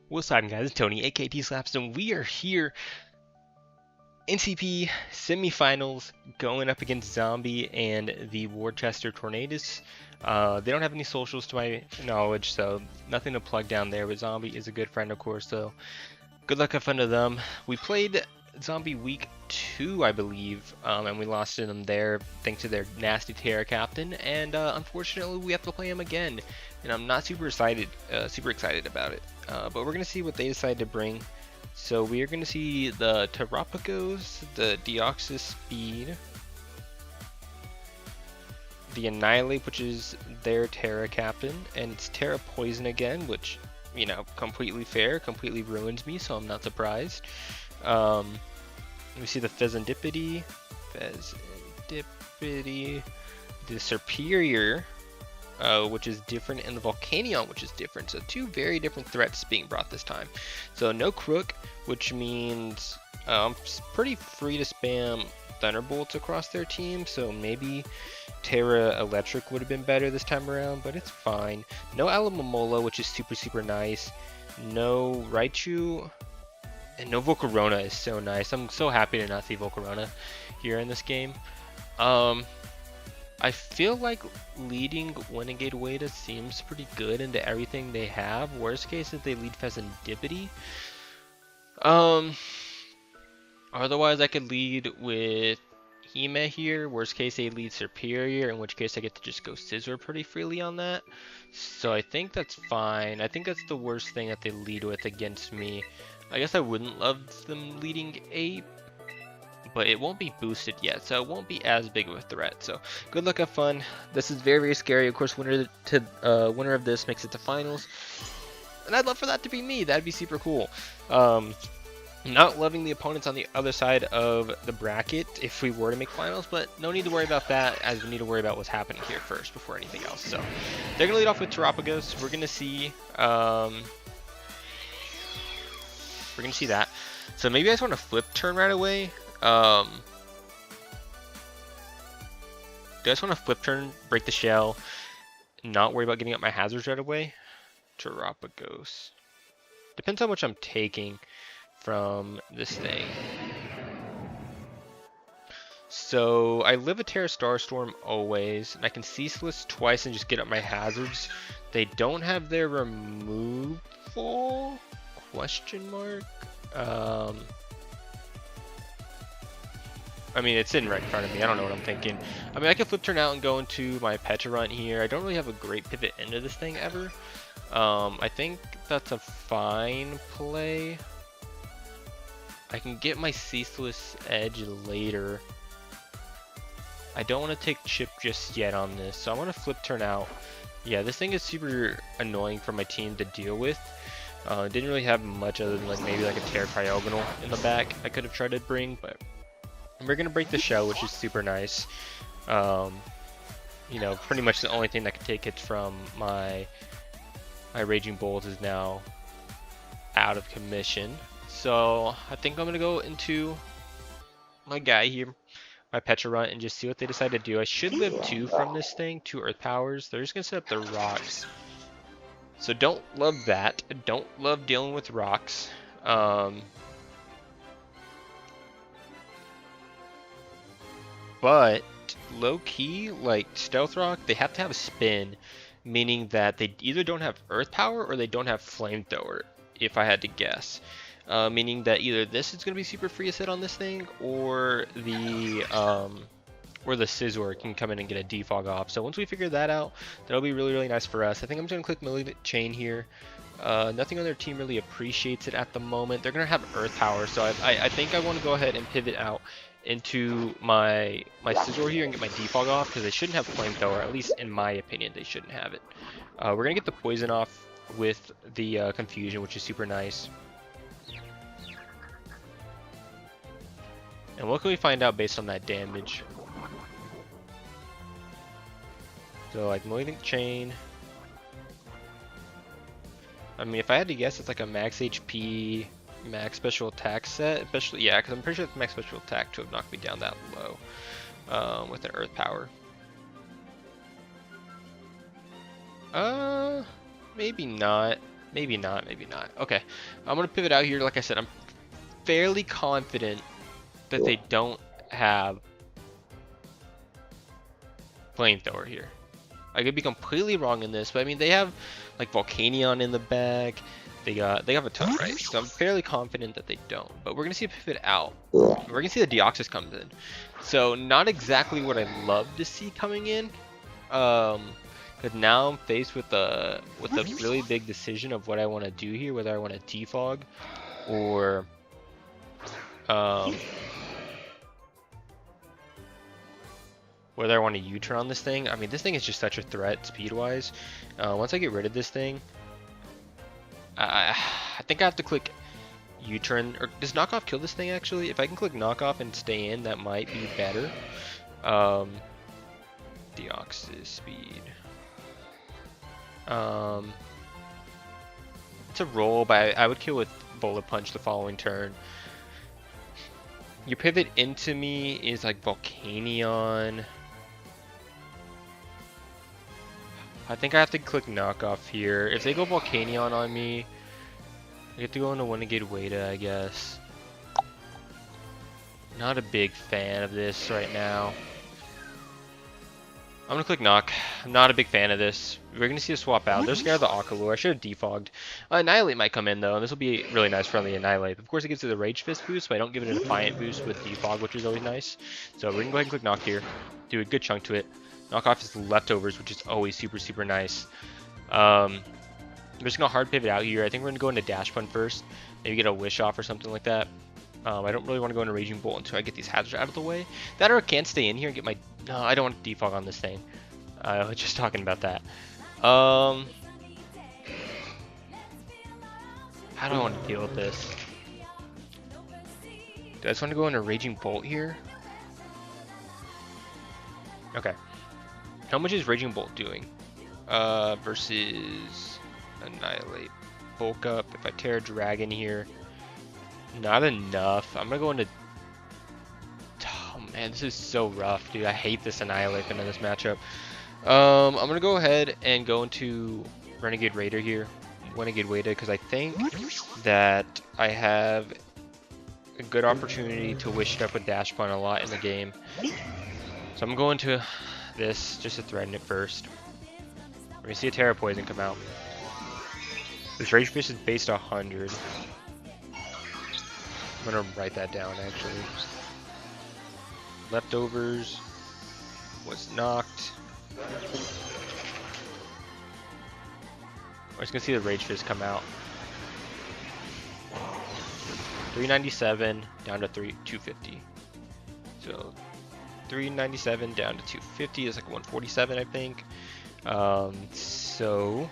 What's up, guys? It's Tony, aka Slaps, and we are here. NCP semifinals going up against Zombie and the Worcester Tornadoes. They don't have any socials to my knowledge, so nothing to plug down there. But Zombie is a good friend, of course, so good luck, have fun to them. We played Zombie week 2, I believe, and we lost to them there thanks to their nasty Terra captain. And unfortunately, we have to play him again, and I'm not super excited about it. But we're gonna see what they decide to bring. So we are gonna see the Terrapagos, the Deoxys Speed, the Annihilate, which is their Terra captain, and it's Terra Poison again, which, you know, completely fair, completely ruins me, so I'm not surprised. We see the Fezandipity, the Superior, which is different, and the Volcanion, which is different. So two very different threats being brought this time. So no Crook, which means I'm pretty free to spam Thunderbolts across their team. So maybe Terra Electric would have been better this time around, but it's fine. No Alamomola, which is super nice. No Raichu, and no Volcarona is so nice. I'm so happy to not see Volcarona here in this game. I feel like leading Renegade Wada seems pretty good into everything they have. Worst case is they lead Fezandipity. Otherwise I could lead with Hime here. Worst case they lead Superior, in which case I get to just go Scizor pretty freely on that. So I think that's fine. I think that's the worst thing that they lead with against me. I guess I wouldn't love them leading Ape, but it won't be boosted yet, so it won't be as big of a threat. So good luck, have fun. This is very scary. Of course, winner of this makes it to finals, and I'd love for that to be me. That'd be super cool. Not loving the opponents on the other side of the bracket if we were to make finals, but no need to worry about that, as we need to worry about what's happening here first before anything else. So they're gonna lead off with Terrapagos. We're gonna see that. So maybe I just want to flip turn right away. Do I just want to flip turn, break the shell, not worry about getting up my hazards right away? Terrapagos. Depends how much I'm taking from this thing. So I live a Terra Starstorm always, and I can Ceaseless twice and just get up my hazards. They don't have their removal? Question mark? I mean, it's sitting right in front of me. I don't know what I'm thinking. I mean, I can flip turn out and go into my Pecharunt here. I don't really have a great pivot into this thing ever. I think that's a fine play. I can get my Ceaseless Edge later. I don't want to take chip just yet on this, so I want to flip turn out. Yeah, this thing is super annoying for my team to deal with. Didn't really have much other than like maybe like a Terra Cryogonal in the back I could have tried to bring, but we're gonna break the shell, which is super nice. You know, pretty much the only thing that can take hits from my Raging Bolt is now out of commission. So I think I'm gonna go into my guy here, my Pecharunt, and just see what they decide to do. I should live 2 from this thing, 2 Earth Powers. They're just gonna set up their rocks. So don't love that. Don't love dealing with rocks. But low-key, like Stealth Rock, they have to have a spin, meaning that they either don't have Earth Power or they don't have Flamethrower, if I had to guess. Meaning that either this is going to be super free to sit on this thing, or the Scizor can come in and get a defog off. So once we figure that out, that'll be really nice for us. I think I'm just going to click Malignant Chain here. Nothing on their team really appreciates it at the moment. They're going to have Earth Power, so I think I want to go ahead and pivot out into my Scizor here and get my defog off, because they shouldn't have Flamethrower. At least in my opinion, they shouldn't have it. We're going to get the Poison off with the Confusion, which is super nice. And what can we find out based on that damage? So like Malignant Chain. I mean, if I had to guess, it's like a max HP, max special attack set. Especially, yeah, because I'm pretty sure it's max special attack to have knocked me down that low with an Earth Power. Maybe not. Maybe not, maybe not. Okay, I'm gonna pivot out here. Like I said, I'm fairly confident that they don't have flamethrower here. I could be completely wrong in this, but I mean they have like Volcanion in the back. They have a ton, right? So I'm fairly confident that they don't. But we're gonna see a pivot out. We're gonna see the Deoxys comes in. So not exactly what I love to see coming in. Because now I'm faced with a really big decision of what I want to do here, whether I want to defog or whether I want to U-turn on this thing. I mean, this thing is just such a threat speed-wise. Once I get rid of this thing, I think I have to click U-turn. Or does knockoff kill this thing actually? If I can click knockoff and stay in, that might be better. Deoxys speed. It's a roll, but I would kill with bullet punch the following turn. Your pivot into me is like Volcanion. I think I have to click knockoff here. If they go Volcanion on me, I get to go into Renegade Wada, I guess. Not a big fan of this right now. I'm gonna click knock. I'm not a big fan of this. We're gonna see a swap out. They're scared of the Akalure. I should have defogged. Annihilate might come in though, and this will be really nice friendly Annihilate. Of course, it gives it the Rage Fist boost, but I don't give it a Defiant boost with defog, which is always nice. So we're gonna go ahead and click knock here. Do a good chunk to it. Knock off his leftovers, which is always super nice. I'm just gonna hard pivot out here. I think we're gonna go into Dash Pun first. Maybe get a Wish off or something like that. I don't really want to go into Raging Bolt until I get these hazards out of the way. That or I can't stay in here and get my... No, I don't want to defog on this thing. I was just talking about that. How do I want to deal with this? Do I just want to go into Raging Bolt here? Okay. How much is Raging Bolt doing? Versus Annihilate. Bulk up. If I tear a Dragon here. Not enough. I'm gonna go into... Oh man, this is so rough, dude. I hate this Annihilate in this matchup. I'm gonna go ahead and go into Renegade Raider here. Renegade Wada, because I think that I have a good opportunity to wish it up with Dash Pun a lot in the game. So I'm going to this just to threaten it first. We're gonna see a Terra Poison come out. This Rage Fist is based 100. I'm gonna write that down actually. Leftovers was knocked. We're just gonna see the Rage Fist come out. 397 down to 250. So 397 down to 250 is like 147, I think. So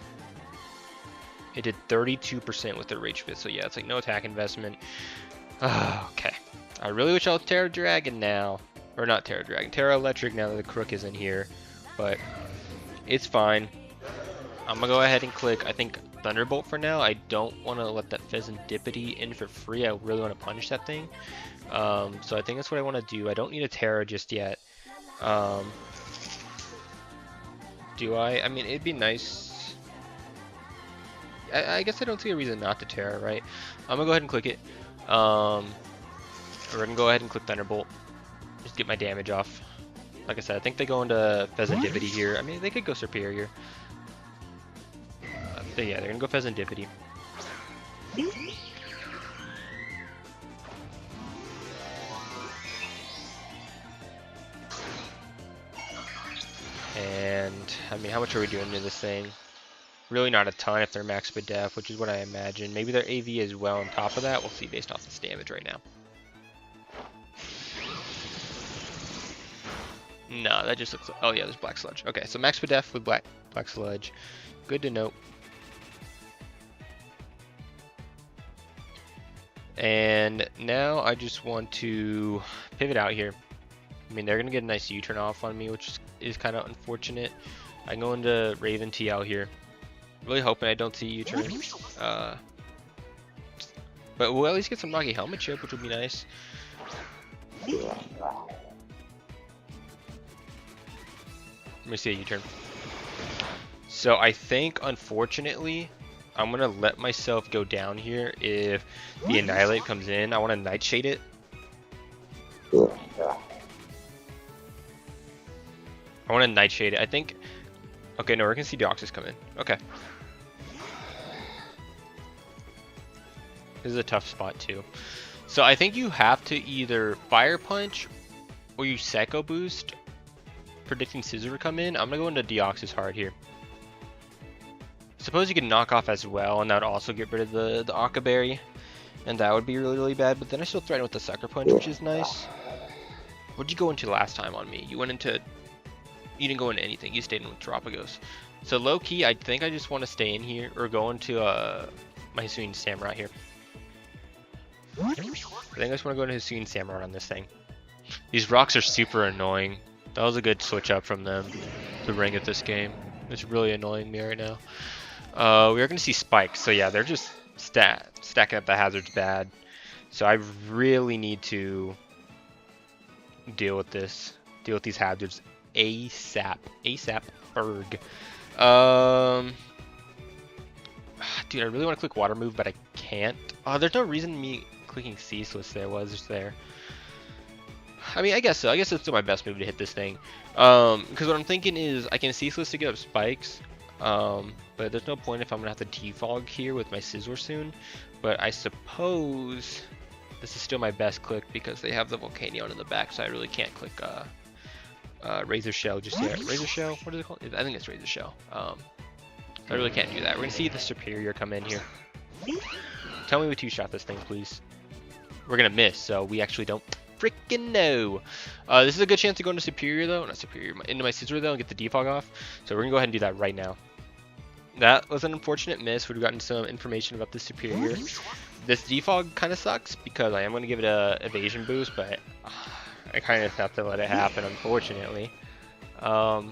it did 32% with the Rage Fist. So yeah, it's like no attack investment. Okay. I really wish I was Terra Dragon now. Or not Terra Dragon, Terra Electric now that the Crook isn't here. But it's fine. I'm gonna go ahead and click, I think, Thunderbolt for now. I don't want to let that Pheasantipity in for free. I really want to punish that thing. So I think that's what I want to do. I don't need a Terra just yet. Do I? I mean, it'd be nice. I guess I don't see a reason not to Terra, right? I'm gonna go ahead and click it. We're gonna go ahead and click Thunderbolt. Just get my damage off. Like I said, I think they go into Pheasantipity here. I mean, they could go Superior. But yeah, they're gonna go Pheasantipity. And I mean, how much are we doing to this thing? Really not a ton if they're max def, which is what I imagine. Maybe their AV as well on top of that. We'll see based off this damage right now. No, that just looks like... Oh yeah, there's Black Sludge. Okay, so max def with Black Sludge. Good to know. And now I just want to pivot out here. I mean, they're going to get a nice U-turn off on me, which is kind of unfortunate. I can go into Raven TL here. Really hoping I don't see U-turn. But we'll at least get some Rocky Helmet chip, which would be nice. Let me see a U-turn. So I think, unfortunately, I'm gonna let myself go down here. If the Annihilate comes in, I want to Nightshade it. I want to Nightshade it. I think. Okay, no, we're gonna see Deoxys come in. Okay. This is a tough spot too. So I think you have to either Fire Punch or you Psycho Boost, predicting Scissor to come in. I'm gonna go into Deoxys hard here. Suppose you could knock off as well, and that would also get rid of the Aqua Berry, and that would be really, really bad. But then I still threaten with the Sucker Punch, which is nice. What'd you go into last time on me? You went into... You didn't go into anything. You stayed in with Terapagos. So low key, I think I just want to stay in here, or go into my Hisuian Samurai here. I think I just want to go into Hisuian Samurai on this thing. These rocks are super annoying. That was a good switch up from them to ring at this game. It's really annoying me right now. We are going to see spikes, so yeah, they're just stacking up the hazards bad. So I really need to deal with this. Deal with these hazards ASAP. ASAP Berg. Dude, I really want to click Water Move, but I can't. There's no reason me clicking Ceaseless there was there. I mean, I guess so. I guess it's still my best move to hit this thing. Because what I'm thinking is I can Ceaseless to get up spikes. But there's no point if I'm going to have to defog here with my Scizor soon. But I suppose this is still my best click because they have the Volcanion in the back, so I really can't click Razor Shell just yet. Razor Shell? What is it called? I think it's Razor Shell. I really can't do that. We're going to see the Superior come in here. Tell me we two-shot this thing, please. We're going to miss, so we actually don't freaking know. This is a good chance to go into Superior, though. Not Superior. Into my Scizor, though, and get the defog off. So we're going to go ahead and do that right now. That was an unfortunate miss. We've gotten some information about the Superior. This defog kind of sucks because I am going to give it a evasion boost, but I kind of have to let it happen, unfortunately. Yeah,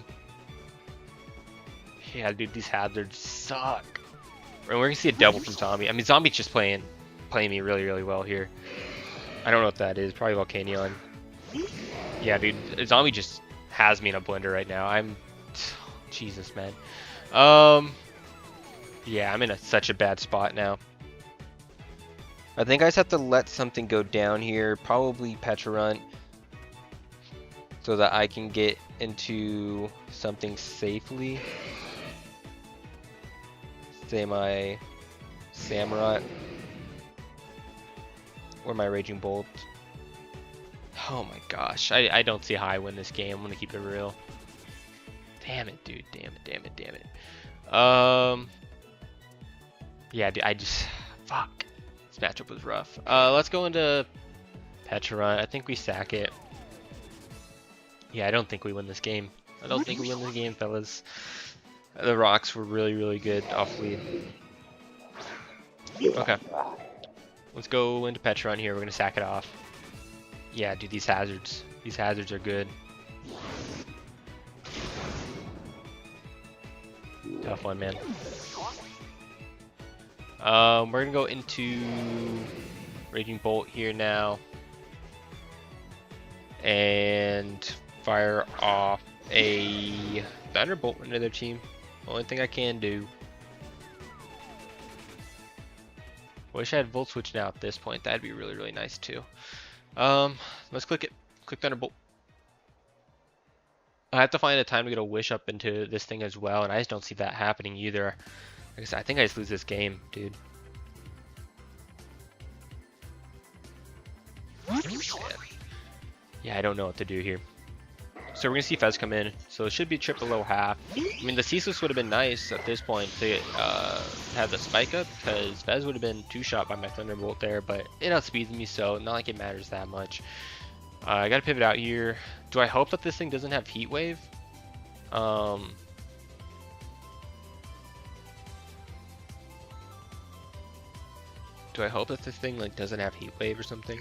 dude, these hazards suck. And we're going to see a double from Zombie. I mean, Zombie's just playing me really, really well here. I don't know what that is. Probably Volcanion. Yeah, dude, Zombie just has me in a blender right now. Jesus, man. Yeah, I'm in such a bad spot now. I think I just have to let something go down here. Probably Pecharunt. So that I can get into something safely. Say my Samurott. Or my Raging Bolt. Oh my gosh. I don't see how I win this game. I'm going to keep it real. Damn it, dude. Damn it, damn it, damn it. Yeah, dude, I just... Fuck. This matchup was rough. Let's go into Pecharunt. I think we sack it. Yeah, I don't think we win this game. I don't think we win this game, fellas. The rocks were really, really good off lead. Okay. Let's go into Pecharunt here. We're going to sack it off. Yeah, dude, these hazards. These hazards are good. Tough one, man. We're going to go into Raging Bolt here now. And fire off a Thunderbolt into their team. Only thing I can do. Wish I had Volt Switch now at this point. That'd be really, really nice too. Let's click it. Click Thunderbolt. I have to find a time to get a Wish up into this thing as well, and I just don't see that happening either. Like I said, I think I just lose this game, dude. Yeah, I don't know what to do here. So we're gonna see Fez come in. So it should be trip below half. I mean, the Ceaseless would have been nice at this point to have the spike up, because Fez would have been two-shot by my Thunderbolt there, but it outspeeds me, so not like it matters that much. I gotta pivot out here. Do I hope that this thing doesn't have Heat Wave? Do I hope that this thing like doesn't have Heat Wave or something?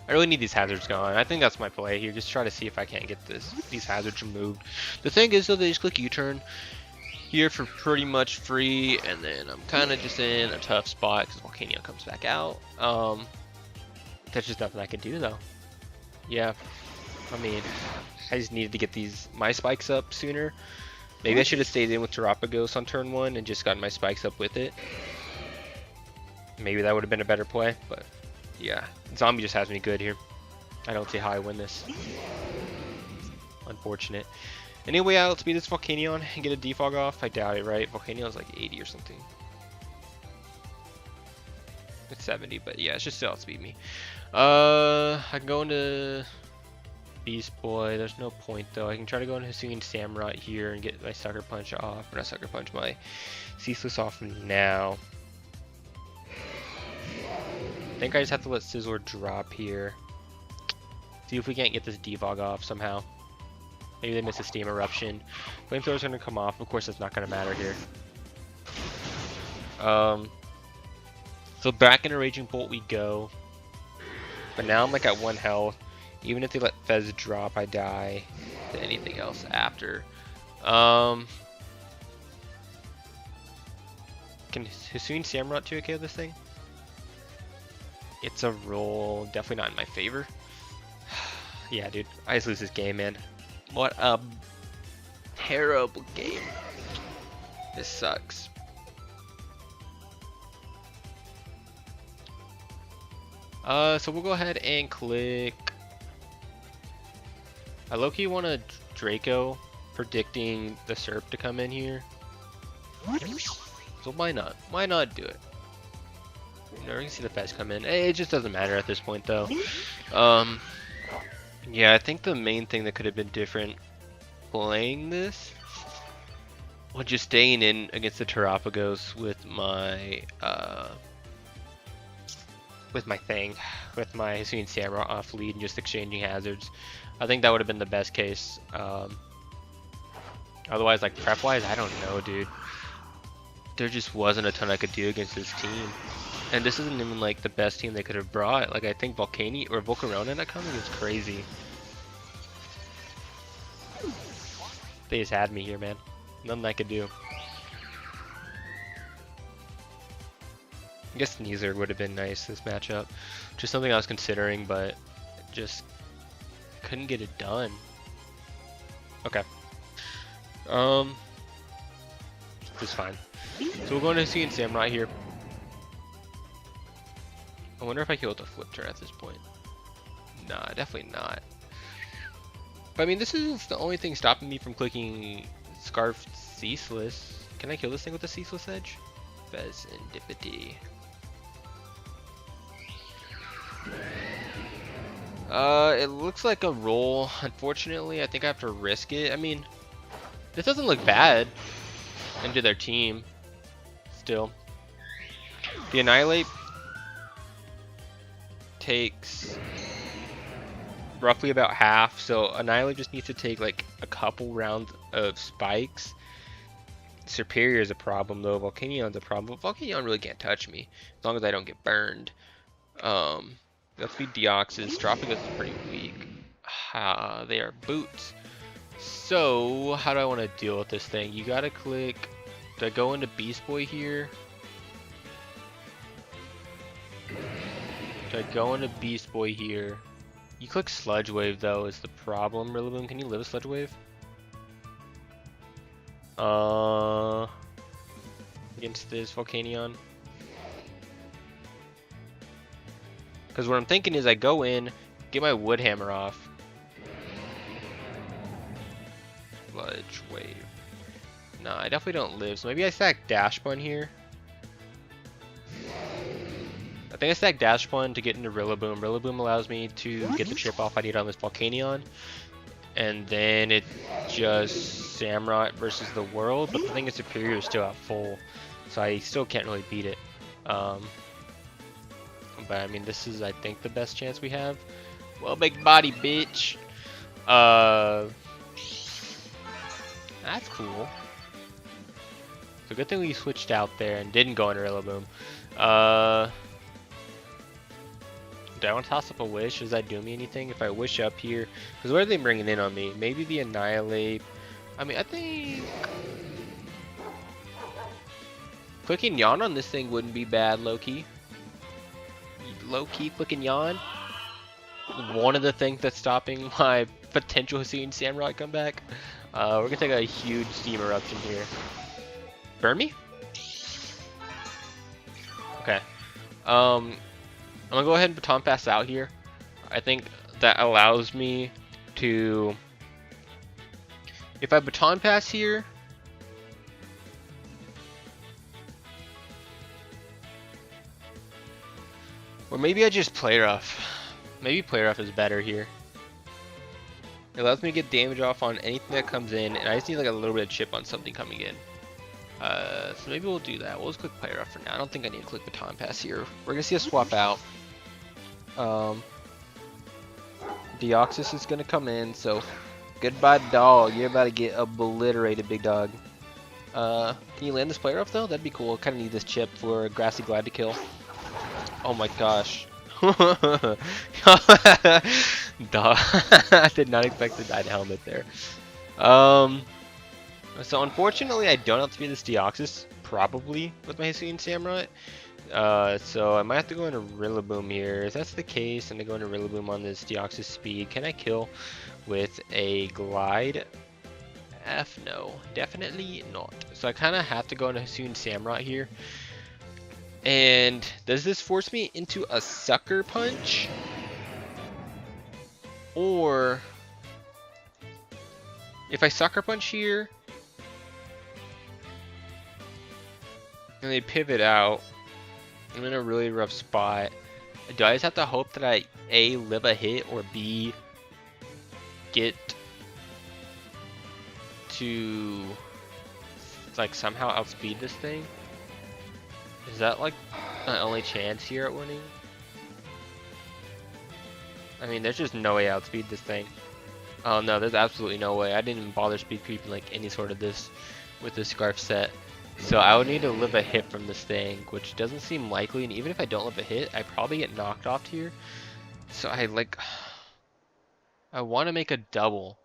I really need these hazards gone. I think that's my play here. Just try to see if I can't get these hazards removed. The thing is, though, they just click U-turn here for pretty much free, and then I'm kind of just in a tough spot because Volcanion comes back out. That's just nothing I can do, though. Yeah, I mean, I just needed to get my spikes up sooner. Maybe I should have stayed in with Terapagos on turn 1 and just gotten my spikes up with it. Maybe that would have been a better play, but yeah. Zombie just has me good here. I don't see how I win this. Unfortunate. Anyway, let's beat this Volcanion and get a defog off. I doubt it, right? Volcanion's like 80 or something. It's 70, but yeah, it's just still outspeed me. I can go into Beast Boy. There's no point though. I can try to go into Hisuian Samurai here and get my Sucker Punch off. Or not Sucker Punch, my Ceaseless off now. I think I just have to let Sizzler drop here. See if we can't get this defog off somehow. Maybe they miss a Steam Eruption. Flamethrower's gonna come off. Of course, that's not gonna matter here. So back into Raging Bolt we go. But now I'm like at 1 health. Even if they let Fez drop, I die to anything else after. Can Hisuian Samurai 2k this thing? It's a roll. Definitely not in my favor. Yeah, dude. I just lose this game, man. What a terrible game. This sucks. So we'll go ahead and click. I low-key want a Draco predicting the Serp to come in here. So why not? Why not do it? You know, you can see the Fez come in. It just doesn't matter at this point, though. Yeah, I think the main thing that could have been different playing this was just staying in against the Terapagos with my Hisuian Samurai off lead and just exchanging hazards. I think that would have been the best case. Otherwise, like prep-wise, I don't know, dude. There just wasn't a ton I could do against this team. And this isn't even like the best team they could have brought. Like I think Volcani or Volcarona not coming is crazy. They just had me here, man. Nothing I could do. I guess Sneezer would have been nice this matchup. Just something I was considering, but just couldn't get it done. Okay. This is fine. So we're going to see Samurai here. I wonder if I kill with a flip turn at this point. Nah, definitely not. But I mean, this is the only thing stopping me from clicking Scarf Ceaseless. Can I kill this thing with a Ceaseless Edge? Fez Indipity. It looks like a roll. Unfortunately, I think I have to risk it. I mean, this doesn't look bad into their team. Still, the Annihilate takes roughly about half, so Annihilate just needs to take like a couple rounds of spikes. Superior is a problem though. Volcanion's a problem, but Volcanion really can't touch me as long as I don't get burned. Let's be Deoxys. Dropping us is pretty weak. They are boots. So how do I want to deal with this thing? You gotta click. Do I go into Beast Boy here? Do I go into Beast Boy here? You click Sludge Wave though is the problem. Rillaboom, can you live a Sludge Wave? Against this Volcanion. Because what I'm thinking is I go in, get my Wood Hammer off. Sludge Wave. Nah, I definitely don't live, so maybe I stack Dash Bun here. I think I stack Dash Bun to get into Rillaboom. Rillaboom allows me to get the chip off I need on this Volcanion. And then it just Samurai versus the world, but the thing is Superior is still at full, so I still can't really beat it. But I mean, this is I think the best chance we have. Well, big body, bitch. That's cool. So good thing we switched out there and didn't go into Rillaboom. Do I want to toss up a Wish? Does that do me anything if I Wish up here? Because what are they bringing in on me? Maybe the Annihilate. I mean, I think clicking Yawn on this thing wouldn't be bad, low-key. Low-key clicking Yawn. One of the things that's stopping my potential Hisuian Samurai comeback. We're gonna take a huge steam eruption here. Burn me? Okay. I'm gonna go ahead and baton pass out here. I think that allows me to, if I baton pass here, or maybe I just play rough. Maybe play rough is better here. It allows me to get damage off on anything that comes in, and I just need like a little bit of chip on something coming in. So maybe we'll do that. We'll just click play rough for now. I don't think I need to click baton pass here. We're gonna see a swap out. Deoxys is gonna come in, so goodbye dog. You're about to get obliterated, big dog. Can you land this play rough though? That'd be cool. Kind of need this chip for Grassy Glide to kill. Oh my gosh. Dog. I did not expect to die to helmet there. So unfortunately I don't have to be this Deoxys, probably, with my Hisuian Samurai. So I might have to go into Rillaboom here. If that's the case, and I go into Rillaboom on this Deoxys speed, can I kill with a Glide? F no, definitely not. So I kind of have to go into Hisuian Samurai here. And does this force me into a Sucker Punch? Or if I Sucker Punch here and they pivot out, I'm in a really rough spot. Do I just have to hope that I A, live a hit, or B, get to like somehow outspeed this thing? Is that like my only chance here at winning? I mean, there's just no way I outspeed this thing. Oh no, there's absolutely no way. I didn't even bother speed creeping like any sort of this with this Scarf set. So I would need to live a hit from this thing, which doesn't seem likely. And even if I don't live a hit, I probably get knocked off here. So I want to make a double,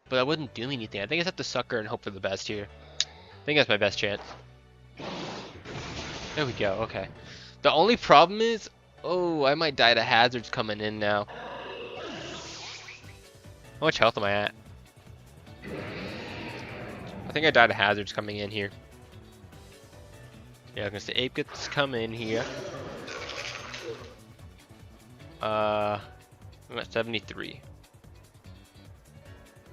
but that wouldn't do me anything. I think I just have to sucker and hope for the best here. I think that's my best chance. There we go. Okay. The only problem is, oh, I might die to hazards coming in now. How much health am I at? I think I died to hazards coming in here. Yeah, I'm gonna say Ape gets come in here. I'm at 73.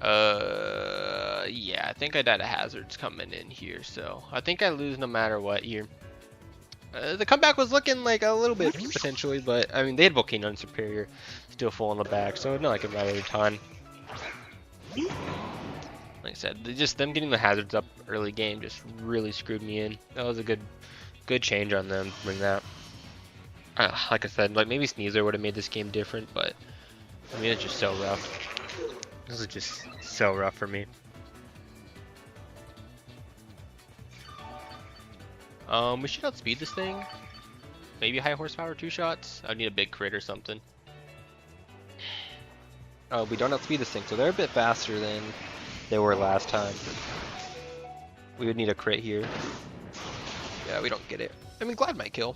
Yeah, I think I died to hazards coming in here, so I think I lose no matter what here. The comeback was looking like a little bit potentially, but I mean they had Volcano and Superior still full in the back, so no, I could ride a ton. Like I said, just them getting the hazards up early game just really screwed me in. That was a good change on them to bring that. Like I said, like maybe Sneasler would have made this game different, but I mean it's just so rough. This is just so rough for me. We should outspeed this thing. Maybe high horsepower 2 shots. I would need a big crit or something. Oh, we don't outspeed this thing, so they're a bit faster than they were last time. We would need a crit here. Yeah, we don't get it. I mean, Glide might kill.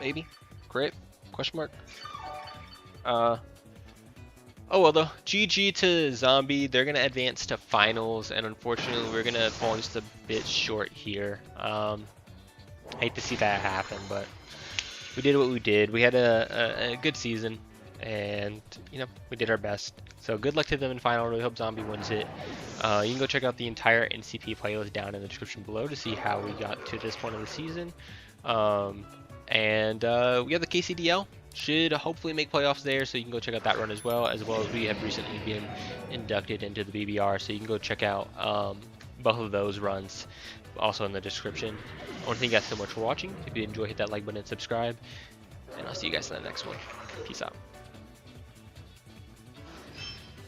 Maybe. Crit? Question mark. Oh well though. GG to Zombie. They're gonna advance to finals, and unfortunately we're gonna fall just a bit short here. Hate to see that happen, but we did what we did. We had a good season, and you know, we did our best. So good luck to them in final. Really hope Zombie wins it. You can go check out the entire NCP playlist down in the description below to see how we got to this point of the season. And we have the KCDL. Should hopefully make playoffs there, so you can go check out that run as well as we have recently been inducted into the BBR, so you can go check out both of those runs also in the description. I want to thank you guys so much for watching. If you did enjoy, hit that like button and subscribe, and I'll see you guys in the next one. Peace out.